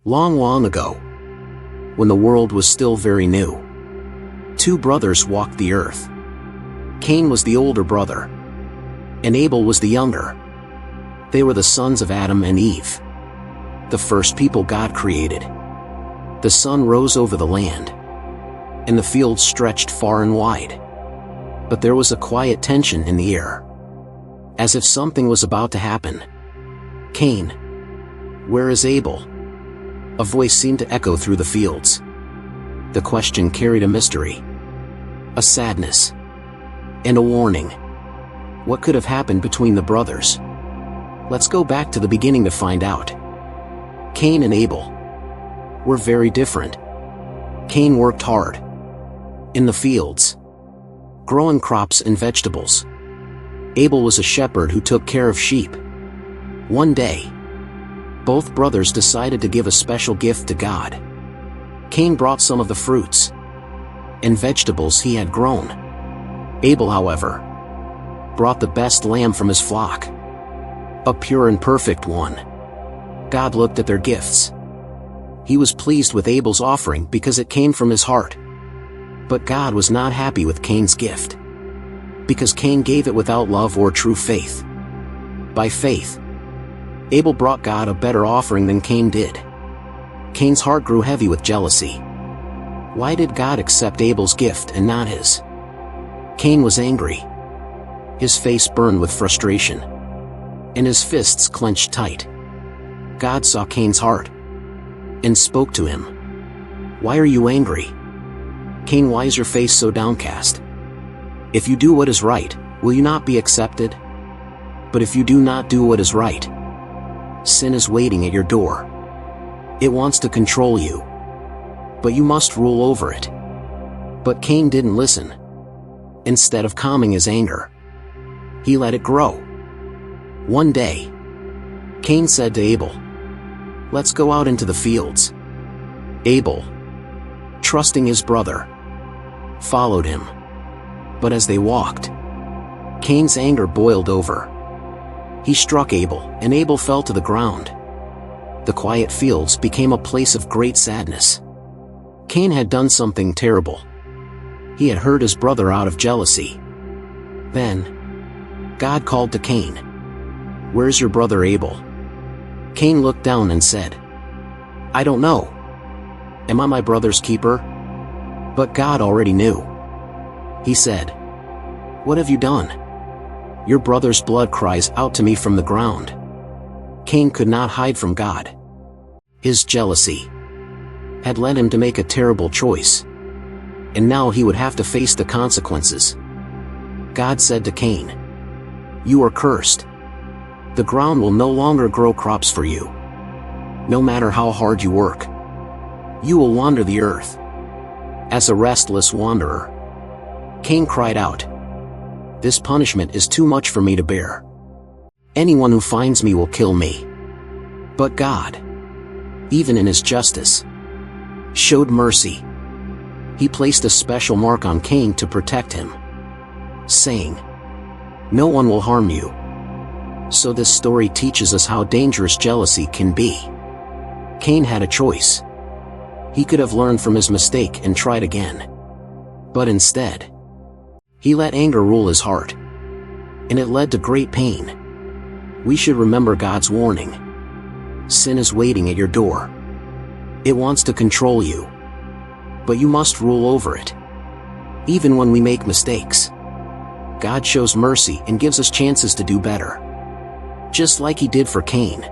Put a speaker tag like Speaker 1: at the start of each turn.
Speaker 1: Long, long ago, when the world was still very new, two brothers walked the earth. Cain was the older brother, and Abel was the younger. They were the sons of Adam and Eve, the first people God created. The sun rose over the land, and the fields stretched far and wide. But there was a quiet tension in the air, as if something was about to happen. "Cain, where is Abel?" A voice seemed to echo through the fields. The question carried a mystery, a sadness, and a warning. What could have happened between the brothers? Let's go back to the beginning to find out. Cain and Abel were very different. Cain worked hard in the fields, growing crops and vegetables. Abel was a shepherd who took care of sheep. One day, both brothers decided to give a special gift to God. Cain brought some of the fruits and vegetables he had grown. Abel, however, brought the best lamb from his flock, a pure and perfect one. God looked at their gifts. He was pleased with Abel's offering because it came from his heart. But God was not happy with Cain's gift, because Cain gave it without love or true faith. By faith, Abel brought God a better offering than Cain did. Cain's heart grew heavy with jealousy. Why did God accept Abel's gift and not his? Cain was angry. His face burned with frustration, and his fists clenched tight. God saw Cain's heart and spoke to him. "Why are you angry? Cain, why is your face so downcast? If you do what is right, will you not be accepted? But if you do not do what is right, sin is waiting at your door. It wants to control you, but you must rule over it." But Cain didn't listen. Instead of calming his anger, he let it grow. One day, Cain said to Abel, "Let's go out into the fields." Abel, trusting his brother, followed him. But as they walked, Cain's anger boiled over. He struck Abel, and Abel fell to the ground. The quiet fields became a place of great sadness. Cain had done something terrible. He had hurt his brother out of jealousy. Then, God called to Cain, "Where's your brother Abel?" Cain looked down and said, "I don't know. Am I my brother's keeper?" But God already knew. He said, "What have you done? Your brother's blood cries out to me from the ground." Cain could not hide from God. His jealousy had led him to make a terrible choice, and now he would have to face the consequences. God said to Cain, "You are cursed. The ground will no longer grow crops for you. No matter how hard you work, you will wander the earth as a restless wanderer." Cain cried out, "This punishment is too much for me to bear. Anyone who finds me will kill me." But God, even in his justice, showed mercy. He placed a special mark on Cain to protect him, saying, "No one will harm you." So this story teaches us how dangerous jealousy can be. Cain had a choice. He could have learned from his mistake and tried again. But instead, he let anger rule his heart, and it led to great pain. We should remember God's warning. Sin is waiting at your door. It wants to control you, but you must rule over it. Even when we make mistakes, God shows mercy and gives us chances to do better, just like he did for Cain.